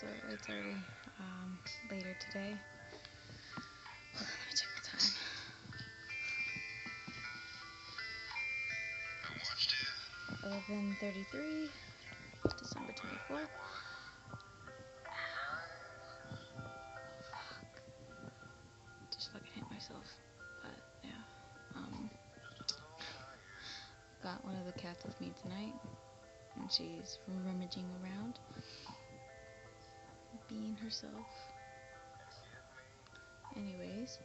so it's already later today. Hold on, let me check the time. 11:33, December 24th. Just fucking hit myself. But yeah. Got one of the cats with me tonight, and she's rummaging around, being herself. Anyways,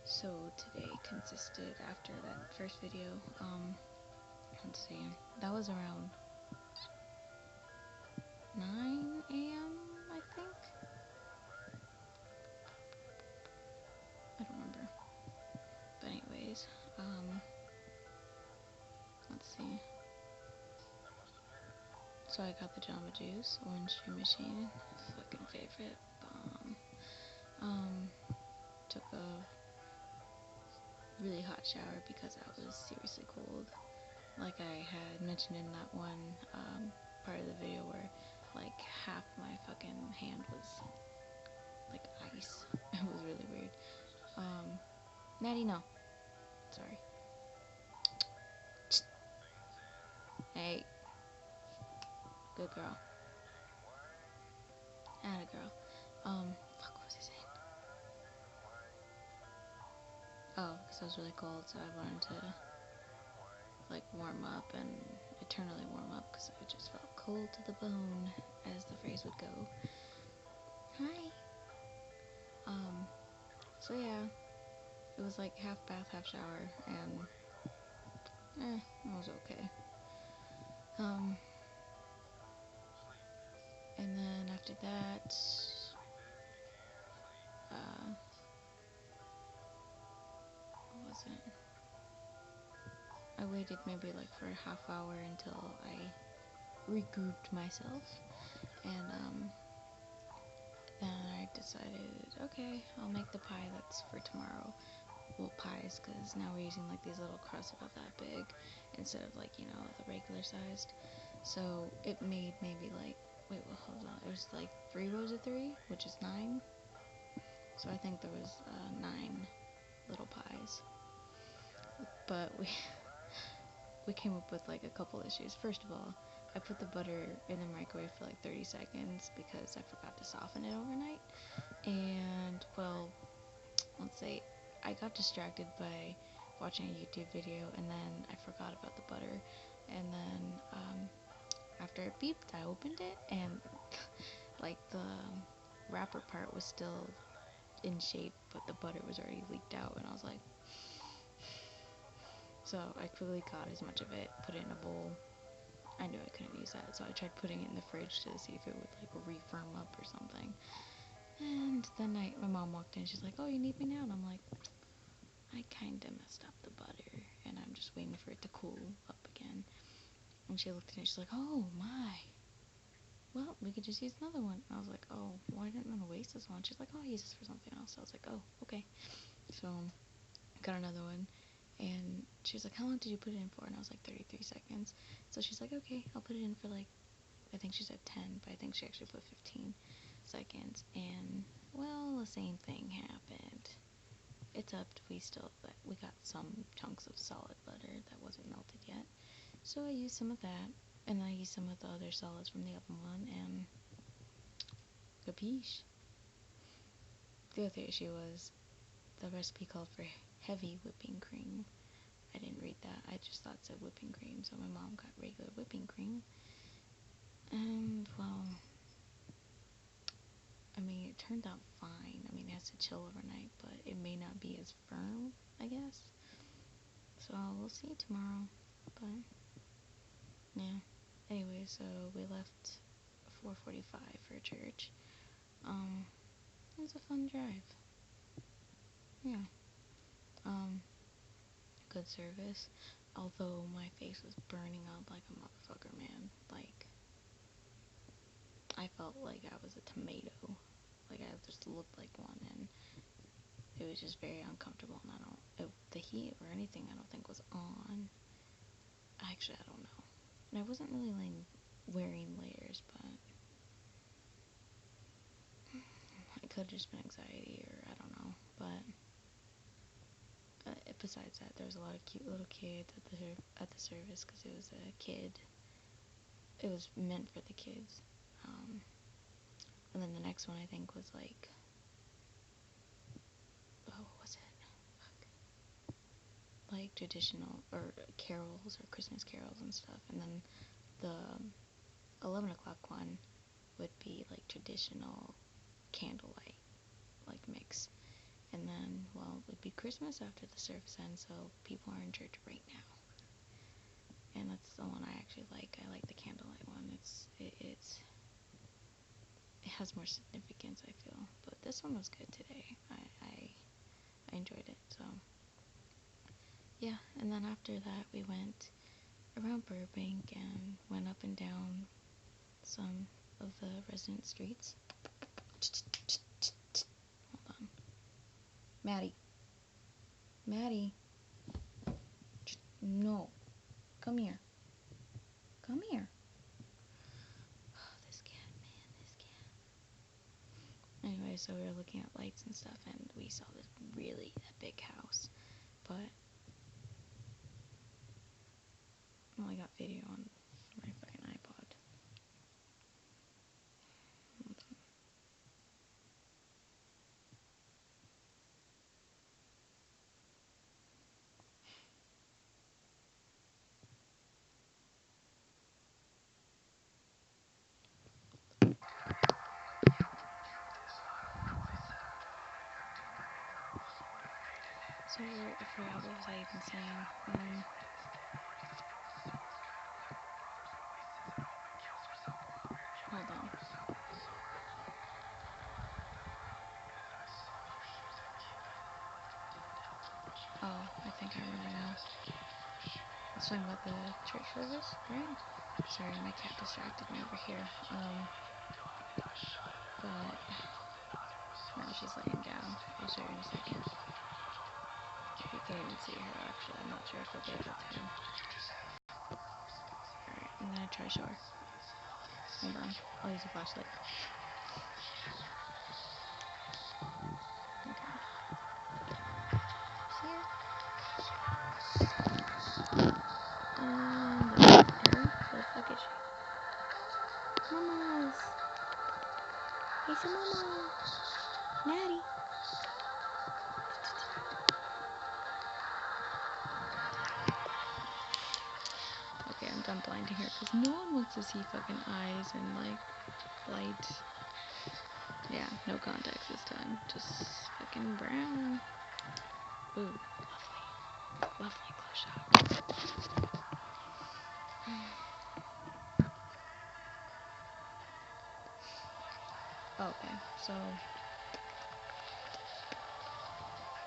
so today consisted, after that first video, let's see, that was around 9 a.m. I think. I don't remember. But anyways, let's see. So I got the Jamba Juice orange juice machine, fucking favorite, bomb. Took a really hot shower because I was seriously cold. Like I had mentioned in that one part of the video where like half my fucking hand was like ice. It was really weird. Maddie, no. Sorry. Hey. Good girl. Atta girl. Fuck, what was I saying? Oh, because I was really cold, so I wanted to like warm up and eternally warm up because I just felt cold to the bone, as the phrase would go. Hi. So yeah, it was like half bath, half shower, and it was okay. And then after that, what was it? I waited maybe like for a half hour until I regrouped myself, and then I decided, okay, I'll make the pie that's for tomorrow. Well, pies, because now we're using like these little crusts about that big instead of like, you know, the regular sized. So it made maybe like, wait, well, hold on, it was like 3 rows of 3, which is 9. So I think there was 9 little pies. But we came up with like a couple issues. First of all, I put the butter in the microwave for like 30 seconds because I forgot to soften it overnight. And, well, let's say I got distracted by watching a YouTube video, and then I forgot about the butter, and then after it beeped, I opened it, and like the wrapper part was still in shape, but the butter was already leaked out, and I was like, so I quickly got as much of it, put it in a bowl. I knew I couldn't use that, so I tried putting it in the fridge to see if it would like re-firm up or something. And then my mom walked in, she's like, oh, you need me now? And I'm like, I kinda messed up the butter, and I'm just waiting for it to cool up again. And she looked at it, she's like, oh my, well, we could just use another one. And I was like, oh, well, I didn't want to waste this one. She's like, oh, I'll use this for something else. So I was like, oh, okay. So I got another one, and she's like, how long did you put it in for? And I was like, 33 seconds. So she's like, okay, I'll put it in for like, I think she said 10, but I think she actually put 15 seconds. And, well, the same thing happened. It's up, we got some chunks of solid butter that wasn't melted yet. So I used some of that, and I used some of the other solids from the oven one, and capiche. The other issue was the recipe called for heavy whipping cream. I didn't read that, I just thought it said whipping cream, so my mom got regular whipping cream. And, well, I mean, it turned out fine. I mean, it has to chill overnight, but it may not be as firm, I guess. So we'll see tomorrow. But yeah. Anyway, so we left 4:45 for church. It was a fun drive. Yeah. Good service. Although my face was burning up like a motherfucker, man. Like, I felt like I was a tomato. Like I just looked like one, and it was just very uncomfortable. And the heat or anything, I don't think was on. Actually, I don't know. And I wasn't really like wearing layers, but have just been anxiety, or I don't know. But besides that, there was a lot of cute little kids at the service, because it was a kid. It was meant for the kids. And then the next one I think was like, oh, what was it? Like traditional or carols or Christmas carols and stuff. And then the 11 o'clock one would be like traditional candlelight, like mix. And then, well, it would be Christmas after the service ends, so people are in church right now. And that's the one I actually like. I like the candlelight one. It has more significance, I feel. But this one was good today. I enjoyed it. So yeah. And then after that, we went around Burbank and went up and down some of the resident streets. Hold on, Maddie. No, come here. Come here. Oh, this cat, man, this cat. Anyway, so we were looking at lights and stuff, and we saw this really epic house, but I only got video on my fucking iPod. So I forgot what was I even saying. Hold on. Oh, I think I remember now. I was talking about the church service, right? Sorry, my cat distracted me over here. But now she's laying down. I'll show you in a second. You can't even see her, actually. I'm not sure if I'll be able to. Alright, I'm gonna try to show her. Hold on. I'll use a flashlight. Okay. See her? Look at her. Where the fuck is she? Mamas! Hey, some mama! Natty! Okay, I'm done blinding her, because no one wants to see fucking eyes and, like, light. Yeah, no context this time. Just fucking brown. Ooh, lovely. Lovely close shot. Okay, so...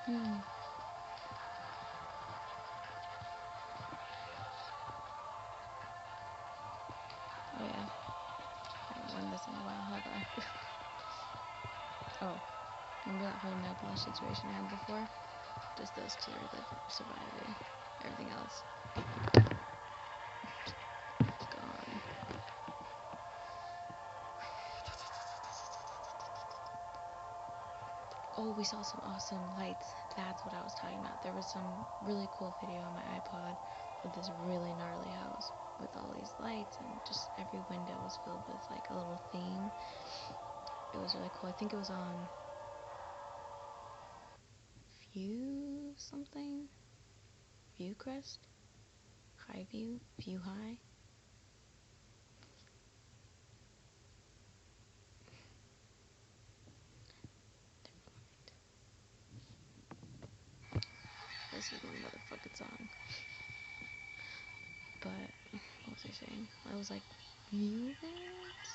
Oh yeah. I haven't done this in a while, have I? Oh, remember that whole nail polish situation I had before? Just those two are surviving. Everything else gone. Oh, we saw some awesome lights. That's what I was talking about. There was some really cool video on my iPod of this really gnarly house with all these lights, and just every window was filled with like a little theme. It was really cool. I think it was on View something? Viewcrest? High View? View High? This is the motherfucking song. But, what was I saying? I was like, view that?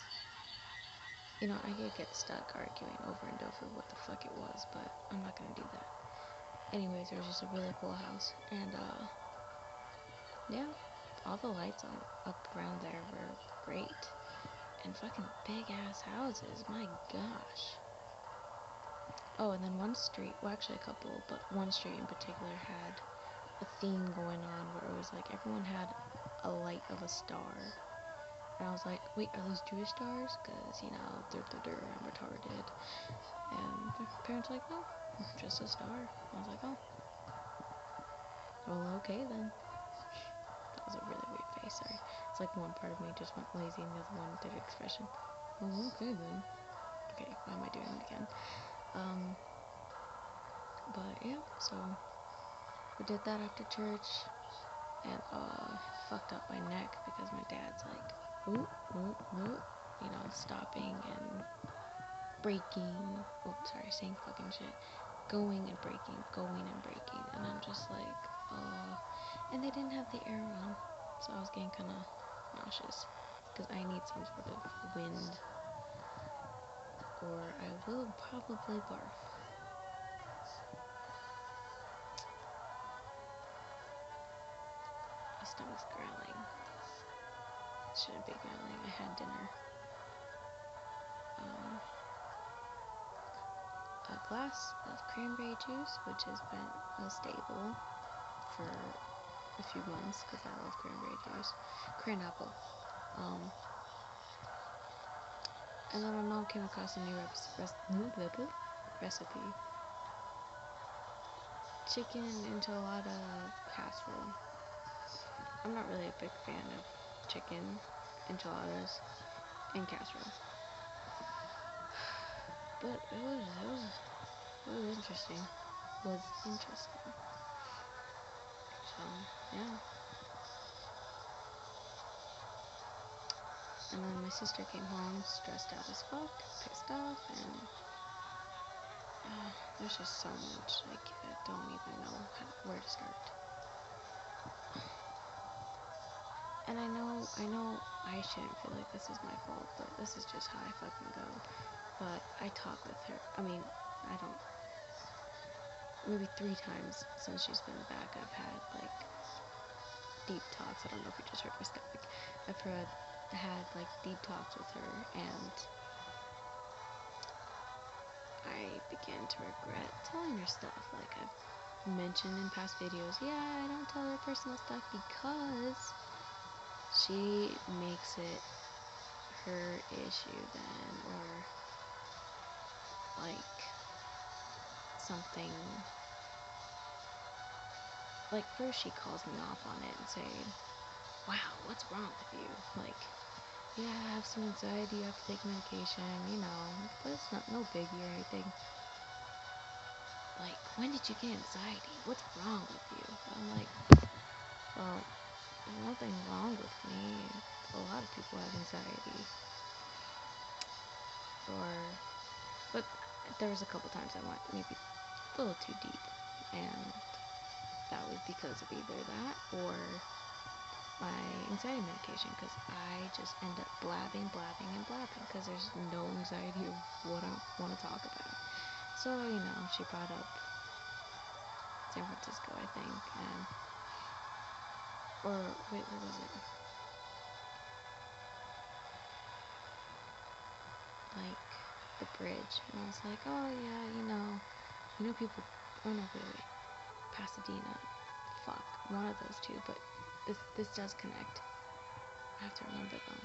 You know, I could get stuck arguing over and over what the fuck it was, but I'm not gonna do that. Anyways, it was just a really cool house, and, yeah, all the lights up around there were great, and fucking big-ass houses, my gosh. Oh, and then one street, well, actually a couple, but one street in particular had a theme going on where it was like everyone had a light of a star, And I was like, wait, are those Jewish stars? Because, you know, I'm retarded. And my parents were like, no, just a star. I was like, oh, well, okay then. That was a really weird face, sorry. It's like one part of me just went lazy and the other one did expression. Oh, okay then. Okay, why am I doing it again? But yeah, so we did that after church, and fucked up my neck because my dad's like, whoop, whoop, whoop, you know, stopping and breaking. Oh, sorry, saying fucking shit. Going and breaking, and I'm just like, and they didn't have the air on, so I was getting kind of nauseous because I need some sort of wind, or I will probably barf. My stomach's growling. Shouldn't be growling. I had dinner. A glass of cranberry juice, which has been a staple for a few months because I love cranberry juice. Cran apple. And then my mom came across a new recipe. Chicken enchilada casserole. I'm not really a big fan of chicken enchiladas and casserole, but it was interesting. So yeah. And then my sister came home stressed out as fuck, pissed off, and there's just so much. Like, I don't even know where to start. And I know I shouldn't feel like this is my fault, but this is just how I fucking go. But I talk with her. I mean, I don't. Maybe 3 times since she's been back, I've had like deep talks. I don't know if you just heard my stomach. I've had like deep talks with her, and I began to regret telling her stuff. Like I've mentioned in past videos, yeah, I don't tell her personal stuff because she makes it her issue then, or like something. Like first she calls me off on it and saying, wow, what's wrong with you? Like, yeah, I have some anxiety, I have to take medication, you know, but it's not no biggie or anything. Like, when did you get anxiety? What's wrong with you? I'm like, well, there's nothing wrong with me. A lot of people have anxiety. But there was a couple times I went maybe a little too deep, and that was because of either that or my anxiety medication, because I just end up blabbing because there's no anxiety of what I want to talk about. So, you know, she brought up San Francisco, I think, and or wait, what was it? Like the bridge, and I was like, oh yeah, you know people. Oh no, wait, Pasadena. Fuck, one of those two, but this does connect. I have to remember them.